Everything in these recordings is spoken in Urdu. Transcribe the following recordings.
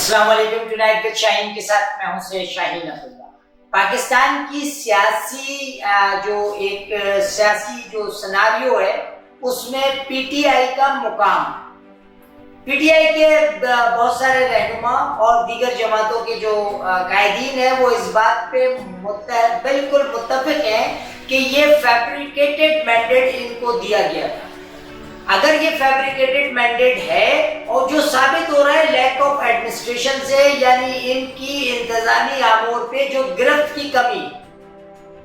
السلام علیکم. ٹونائٹ وتھ شاہین کے ساتھ میں ہوں سے شاہین عبداللہ. پاکستان کی سیاسی جو سناریو ہے اس میں پی ٹی آئی کا مقام، پی ٹی آئی کے بہت سارے رہنما اور دیگر جماعتوں کے جو قائدین ہیں وہ اس بات پہ بالکل متفق ہیں کہ یہ فیبریکیٹڈ مینڈیٹ ان کو دیا گیا تھا. اگر یہ فیبریکیٹڈ مینڈیٹ ہے اور جو ثابت ہو رہا ہے لیک آف ایڈمنسٹریشن سے، یعنی ان کی انتظامی امور پہ جو گرفت کی کمی.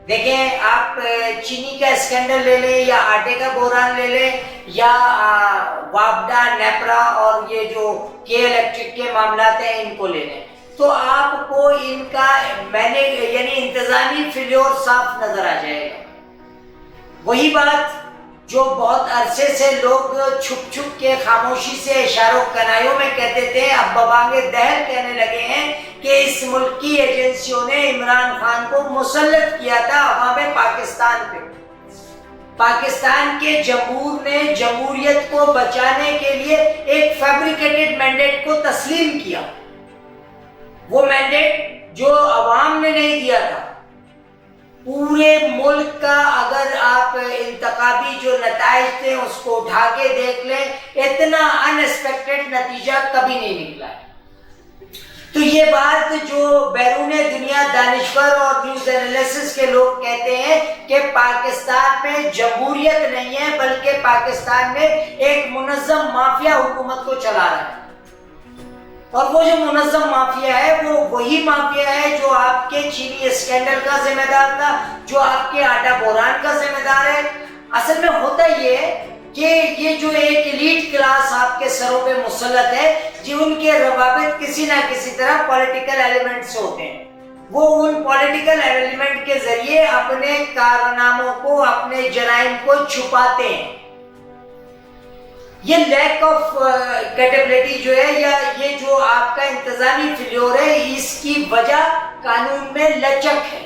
دیکھیں آپ چینی کا اسکینڈل لے لیں یا آٹے کا بحران لے لیں یا وابڈا، نیپرا اور یہ جو کے الیکٹرک کے معاملات ہیں ان کو لے لیں، تو آپ کو ان کا یعنی انتظامی فیلیور صاف نظر آ جائے گا. وہی بات جو بہت عرصے سے لوگ چھپ چھپ کے خاموشی سے اشاروں کنایوں میں کہتے تھے، اب ببانگ دہر کہنے لگے ہیں کہ اس ملک کی ایجنسیوں نے عمران خان کو مسلط کیا تھا عوام پاکستان پہ. پاکستان کے جمہور نے جمہوریت کو بچانے کے لیے ایک فیبریکیٹڈ مینڈیٹ کو تسلیم کیا. وہ مینڈیٹ جو عوام نے نہیں دیا تھا. پورے ملک کا اگر آپ انتخابی جو نتائج تھے اس کو اٹھا کے دیکھ لیں، اتنا ان ایکسپیکٹڈ نتیجہ کبھی نہیں نکلا ہے. تو یہ بات جو بیرون دنیا دانشور اور نیوز انالیسس کے لوگ کہتے ہیں کہ پاکستان میں جمہوریت نہیں ہے بلکہ پاکستان میں ایک منظم مافیا حکومت کو چلا رہا ہے. اور وہ جو منظم مافیا ہے وہ وہی مافیا ہے جو آپ کے چینی اسکینڈل کا ذمہ دار تھا، جو آپ کے آٹا بحران کا ذمہ دار ہے. اصل میں ہوتا یہ ہے کہ یہ جو ایک ایلیٹ کلاس آپ کے سروں پہ مسلط ہے، جو ان کے روابط کسی نہ کسی طرح پولیٹیکل ایلیمنٹ سے ہوتے ہیں، وہ ان پولیٹیکل ایلیمنٹ کے ذریعے اپنے کارناموں کو، اپنے جرائم کو چھپاتے ہیں. یہ لیک آف کیپیبلٹی جو ہے یا یہ جو آپ کا انتظامی فیلیور ہے، اس کی وجہ قانون میں لچک ہے.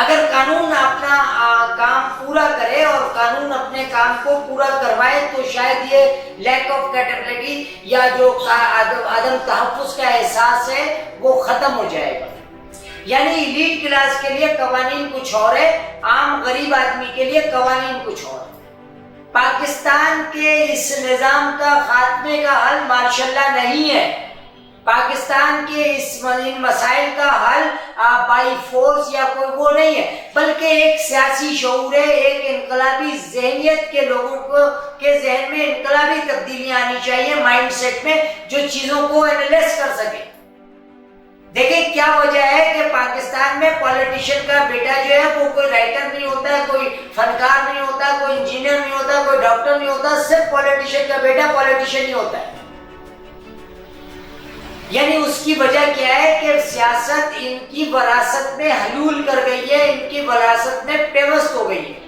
اگر قانون اپنا کام پورا کرے اور قانون اپنے کام کو پورا کروائے تو شاید یہ لیک آف کیپیبلٹی یا جو عدم تحفظ کا احساس ہے وہ ختم ہو جائے گا. یعنی ایلیٹ کلاس کے لیے قوانین کچھ اور ہے، عام غریب آدمی کے لیے قوانین کچھ اور ہے. پاکستان کے اس نظام کا خاتمے کا حل ماشاء اللہ نہیں ہے. پاکستان کے ان مسائل کا حل بائی فورس یا کوئی وہ نہیں ہے، بلکہ ایک سیاسی شعور ہے، ایک انقلابی ذہنیت کے لوگوں کے ذہن میں انقلابی تبدیلیاں آنی چاہیے مائنڈ سیٹ میں، جو چیزوں کو انیلائز کر سکے. دیکھیں کیا وجہ ہے کہ پاکستان میں پولیٹیشین کا بیٹا جو ہے وہ کوئی رائٹر نہیں ہوتا ہے، کوئی فنکار نہیں ہوتا، کوئی انجینئر نہیں ہوتا، کوئی ڈاکٹر نہیں ہوتا، صرف پولیٹیشین کا بیٹا پولیٹیشین ہی ہوتا ہے. یعنی اس کی وجہ کیا ہے کہ سیاست ان کی وراثت میں حلول کر گئی ہے، ان کی وراثت میں پیوست ہو گئی ہے.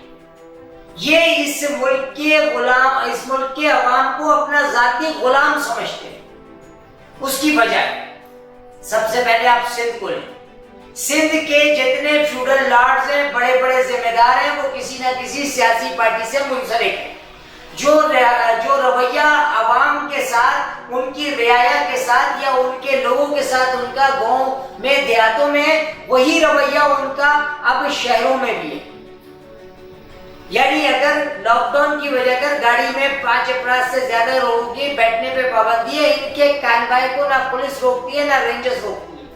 یہ اس ملک کے عوام کو اپنا ذاتی غلام سمجھتے ہیں. اس کی وجہ ہے سب سے پہلے آپ سندھ کو لیں. سندھ کے جتنے فیوڈل لارڈز ہیں، بڑے بڑے ذمہ دار ہیں، وہ کسی نہ کسی سیاسی پارٹی سے منسلک ہیں. جو رویہ عوام کے ساتھ، ان کی رعایا کے ساتھ یا ان کے لوگوں کے ساتھ ان کا گاؤں میں دیہاتوں میں ہے، وہی رویہ ان کا اب شہروں میں بھی ہے. یعنی اگر لاک ڈاؤن کی وجہ کر گاڑی میں 5 افراد سے زیادہ لوگوں کی بیٹھنے پہ پابندی ہے، ان کے کانوائے کو نہ پولیس روکتی ہے نہ رینجرز روکتی ہے.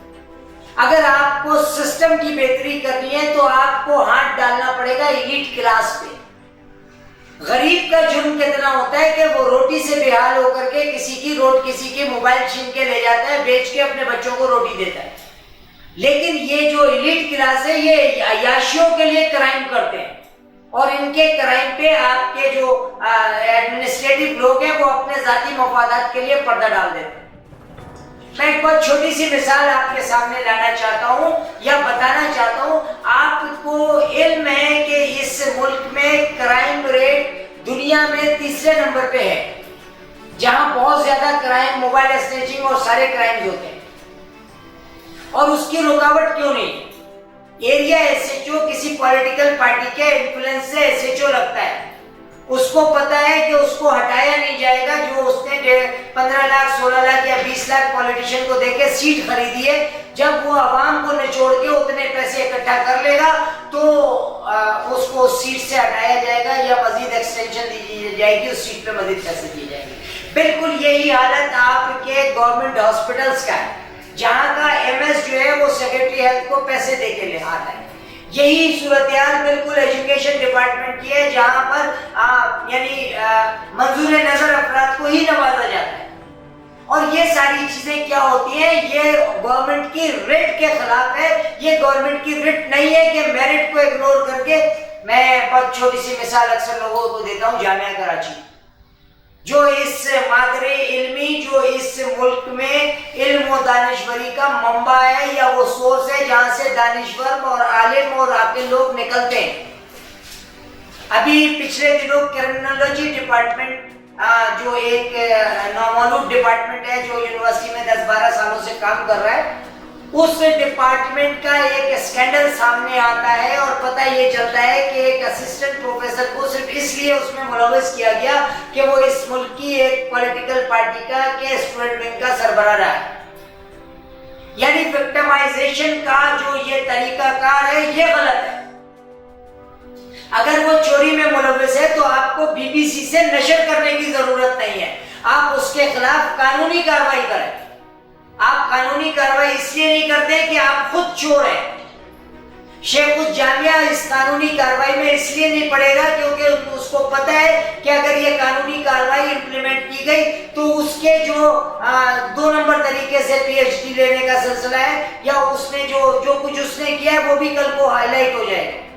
اگر آپ کو سسٹم کی بہتری کرنی ہے تو آپ کو ہاتھ ڈالنا پڑے گا ایلیٹ کلاس پہ. غریب کا جرم کتنا ہوتا ہے کہ وہ روٹی سے بےحال ہو کر کے کسی کی موبائل چھین کے لے جاتا ہے، بیچ کے اپنے بچوں کو روٹی دیتا ہے. لیکن یہ جو ایلیٹ کلاس ہے یہ عیاشیوں کے لیے کرائم کرتے ہیں، اور ان کے کرائم پہ آپ کے جو ایڈمنسٹریٹو لوگ ہیں وہ اپنے ذاتی مفادات کے لیے پردہ ڈال دیتے ہیں. میں ایک بہت چھوٹی سی مثال آپ کے سامنے لانا چاہتا ہوں یا بتانا چاہتا ہوں. آپ کو علم ہے کہ اس ملک میں کرائم ریٹ دنیا میں 3رے نمبر پہ ہے، جہاں بہت زیادہ کرائم، موبائل اسنیچنگ اور سارے کرائمز ہوتے ہیں. اور اس کی رکاوٹ کیوں نہیں؟ ایریا ایس ایچ او کسی پولیٹیکل پارٹی کے انفلوئنس سے ایس ایچ او لگتا ہے، اس کو پتا ہے کہ اس کو ہٹایا نہیں جائے گا. جو اس نے 15 لاکھ 16 لاکھ یا 20 لاکھ پولیٹیشین کو دے کے سیٹ خریدی ہے, جب وہ عوام کو نچوڑ کے اتنے پیسے اکٹھا کر لے گا تو اس کو اس سیٹ سے ہٹایا جائے گا یا مزید ایکسٹینشن دی جائے گی, اس سیٹ پہ مزید پیسے دیے جائیں گے. بالکل یہی حالت آپ کے گورنمنٹ ہاسپٹلس کا ہے, جہاں کا ایم ایس جو ہے وہ سیکرٹری ہیلتھ کو پیسے دے کے لے آتا ہے. یہی صورتحال بالکل ایجوکیشن ڈپارٹمنٹ کی ہے, جہاں پر یعنی منظور نظر افراد کو ہی نوازا جاتا ہے. اور یہ ساری چیزیں کیا ہوتی ہیں, یہ گورنمنٹ کی ریٹ کے خلاف ہے. یہ گورنمنٹ کی ریٹ نہیں ہے کہ میرٹ کو اگنور کر کے. میں بہت چھوٹی سی مثال اکثر لوگوں کو دیتا ہوں, جامعہ کراچی جو اس مادر علمی, جو اس ملک میں علم و دانشوری کا منبع ہے یا وہ سورس ہے جہاں سے دانشور اور عالم اور عاقل لوگ نکلتے ہیں. ابھی پچھلے دنوں کرمنالوجی ڈپارٹمنٹ جو ایک نامعلوم ڈپارٹمنٹ ہے جو یونیورسٹی میں 10-12 سالوں سے کام کر رہا ہے, اس ڈپارٹمنٹ کا ایک اسکینڈل سامنے آتا ہے اور پتہ یہ چلتا ہے کہ ایک اسسٹنٹ پروفیسر کو صرف اس لیے اس میں ملوث کیا گیا کہ وہ اس ملک کی ایک پولیٹیکل پارٹی کا کے اسٹوڈنٹ ونگ کا سربراہ رہا ہے. یعنی وکٹمائزیشن کا جو یہ طریقہ کار ہے یہ غلط ہے. اگر وہ چوری میں ملوث ہے تو آپ کو بی بی سی سے نشر کرنے کی ضرورت نہیں ہے, آپ اس کے خلاف قانونی کارروائی کریں. آپ قانونی کارروائی اس لیے نہیں کرتے کہ آپ خود چور ہیں. شیخ الجامعہ اس قانونی کارروائی میں اس لیے نہیں پڑے گا کیونکہ اس کو پتہ ہے کہ اگر یہ قانونی کارروائی امپلیمنٹ کی گئی تو اس کے جو 2 نمبر طریقے سے پی ایچ ڈی لینے کا سلسلہ ہے یا اس نے جو کچھ اس نے کیا ہے وہ بھی کل کو ہائی لائٹ ہو جائے گا.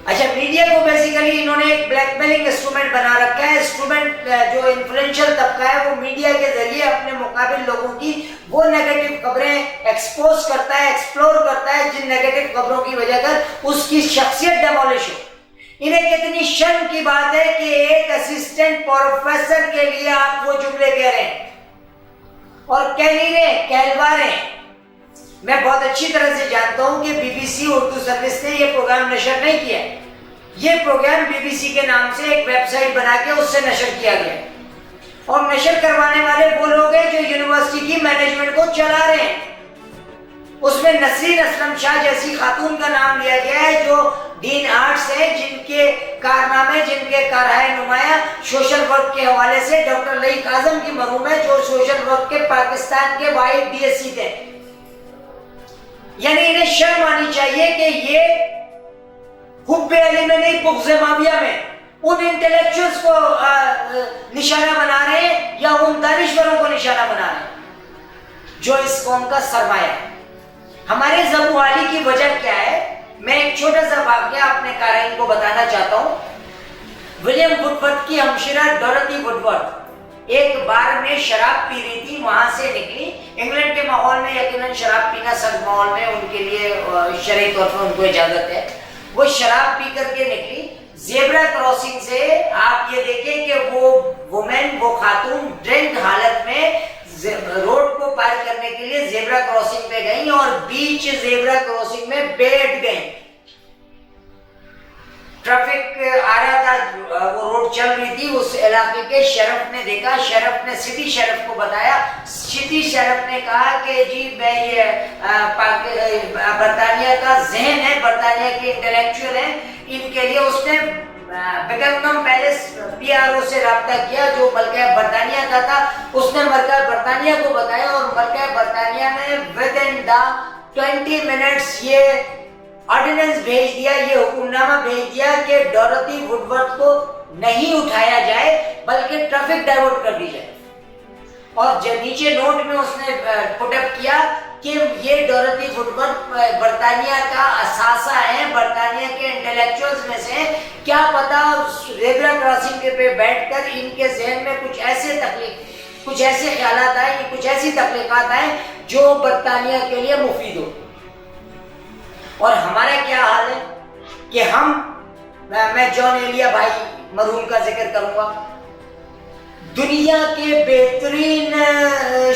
اچھا, میڈیا کو بیسیکلی انہوں نے ایک بلیک میلنگ انسٹرومنٹ بنا رکھا ہے. انسٹرومنٹ جو انفلوئنشل طبقہ ہے وہ میڈیا کے ذریعے اپنے مقابل لوگوں کی وہ نیگیٹو خبریں ایکسپوز کرتا ہے, ایکسپلور کرتا ہے, جن نیگیٹو خبروں کی وجہ کر اس کی شخصیت ڈیمولش ہو. انہیں کتنی شرم کی بات ہے کہ ایک اسسٹنٹ پروفیسر کے لیے آپ وہ جملے کہہ رہے ہیں اور کہہ نہیں رہے, کہلوا رہے ہیں. میں بہت اچھی طرح سے جانتا ہوں کہ B B C Urdu service نے یہ پروگرام نشر نہیں کیا. یہ پروگرام بی بی سی کے نام سے ایک ویب سائٹ بنا کے اس سے نشر کیا گیا اور نشر کروانے والے وہ لوگ ہیں جو یونیورسٹی کی مینجمنٹ کو چلا رہے ہیں. اس میں نسرین اسلم شاہ جیسی خاتون کا نام لیا گیا ہے جو ڈین آرٹس ہیں, جن کے کارنامے, جن کے کارہائے نمایاں سوشل ورک کے حوالے سے ڈاکٹر لئیق اعظم کی مرحوم ہے جو سوشل ورک کے پاکستان کے واحد ڈی ایس سی تھے. یعنی انہیں شرم آنی چاہیے کہ یہ حب علی میں نہیں بغض معاویہ میں ان انٹلیکچوئلز کو نشانہ بنا رہے ہیں یا ان دانشوروں کو نشانہ بنا رہے ہیں جو اس قوم کا سرمایہ ہے. ہمارے زبوالی کی وجہ کیا ہے, میں ایک چھوٹا سا واقعہ اپنے قارئین کو بتانا چاہتا ہوں. ولیم وڈورتھ کی ہمشیرہ ڈورتھی وڈورتھ ایک بار میں شراب پی رہی تھی, وہاں سے نکلی. انگلینڈ کے ماحول میں یقیناً شراب پینا سخت ماحول میں ان کے لیے شرعی طور پر ان کو اجازت ہے. وہ شراب پی کر کے نکلی. زیبرا کراسنگ سے آپ یہ دیکھیں کہ وہ وومن, وہ خاتون ڈرنک حالت میں روڈ کو پار کرنے کے لیے زیبرا کراسنگ پہ گئیں اور بیچ زیبرا کراسنگ میں بیٹھ گئیں. ٹریفک آ رہا تھا, وہ روڈ چل رہی تھی. اس علاقے کے شریف نے دیکھا, شریف نے سٹی شریف کو بتایا. سٹی شریف نے کہا کہ جی میں یہ برطانیہ کا ذہن ہے, برطانیہ کے انٹلیکچوئل ہیں, ان کے لیے اس نے Buckingham palace P R O سے رابطہ کیا جو ملکہ برطانیہ کا تھا. اس نے ملکہ برطانیہ کو بتایا اور ملکہ برطانیہ نے ود ان دا 20 منٹس یہ آرڈیننس بھیج دیا, یہ حکم نامہ بھیج دیا کہ ڈورتھی وڈورتھ کو نہیں اٹھایا جائے بلکہ ٹریفک ڈائیورٹ کر دی جائے. اور جو نیچے نوٹ میں اس نے پٹ اپ کیا کہ یہ ڈورتھی وڈورتھ برطانیہ کا اثاثہ ہے, برطانیہ کے انٹلیکچوئلز میں سے. کیا پتا زیبرا کراسنگ پہ بیٹھ کر ان کے ذہن میں کچھ ایسے خیالات آئے, کچھ ایسی تخلیقات آئیں جو برطانیہ کے لیے مفید ہو. اور ہمارا کیا حال ہے کہ میں جان ایلیا بھائی مرحوم کا ذکر کروں گا, دنیا کے بہترین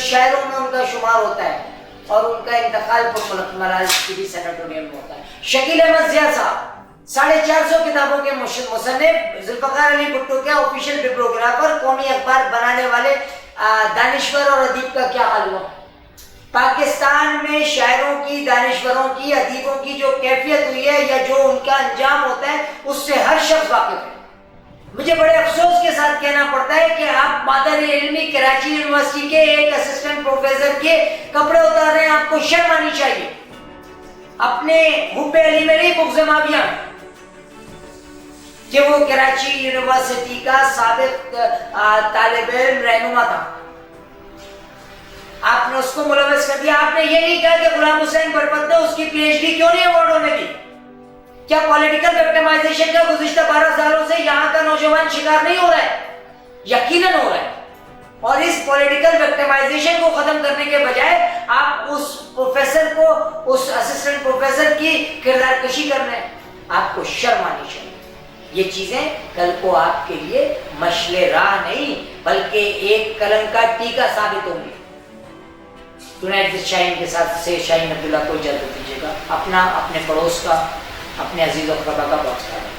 شاعروں میں ان کا شمار ہوتا ہے اور ان کا انتقال پر ملال سٹی سینیٹوریم میں ہوتا ہے. شکیل احمد ضیاء صاحب 450 کتابوں کے مصنف، ذوالفقار علی بھٹو کے آفیشیل ببلیوگرافر، قومی اخبار بنانے والے دانشور اور ادیب کا کیا حال ہوا؟ پاکستان میں شاعروں کی، دانشوروں کی، ادیبوں کی جو کیفیت ہوئی ہے یا جو ان کا انجام ہوتا ہے اس سے ہر شخص واقف ہے۔ مجھے بڑے افسوس کے ساتھ کہنا پڑتا ہے کہ آپ مادر علمی کراچی یونیورسٹی کے ایک اسسٹنٹ پروفیسر کے کپڑے اتار رہے ہیں، آپ کو شرم آنی چاہیے۔ اپنے حب علی میں نہیں، بغض معاویہ کہ وہ کراچی یونیورسٹی کا سابق طالب علم رہنما تھا، آپ نے اس کو ملوث کر دیا۔ آپ نے یہ نہیں کہا کہ غلام حسین برکت نے اس کی پی ایچ ڈی کیوں نہیں ایوارڈ ہونے دی؟ کیا پولیٹیکل وکٹمائزیشن کا گزشتہ 12 سالوں سے یہاں کا نوجوان شکار نہیں ہو رہا ہے؟ یقیناً ہو رہا ہے، اور اس پولیٹیکل وکٹمائزیشن کو ختم کرنے کے بجائے آپ اس پروفیسر کو، اس اسسٹنٹ پروفیسر کی کردار کشی کر رہے ہیں۔ آپ کو شرم آنی چاہیے۔ یہ چیزیں کل کو آپ کے لیے مشعل راہ نہیں بلکہ ایک کلنک کا ٹیکا ثابت ہوں گے۔ ٹونائٹ وتھ شاہین کے ساتھ سے شاہین عبداللہ کو اجازت دیجیے گا۔ اپنا، اپنے پڑوس کا، اپنے عزیز و اقربا کا بہت خیال رکھیں۔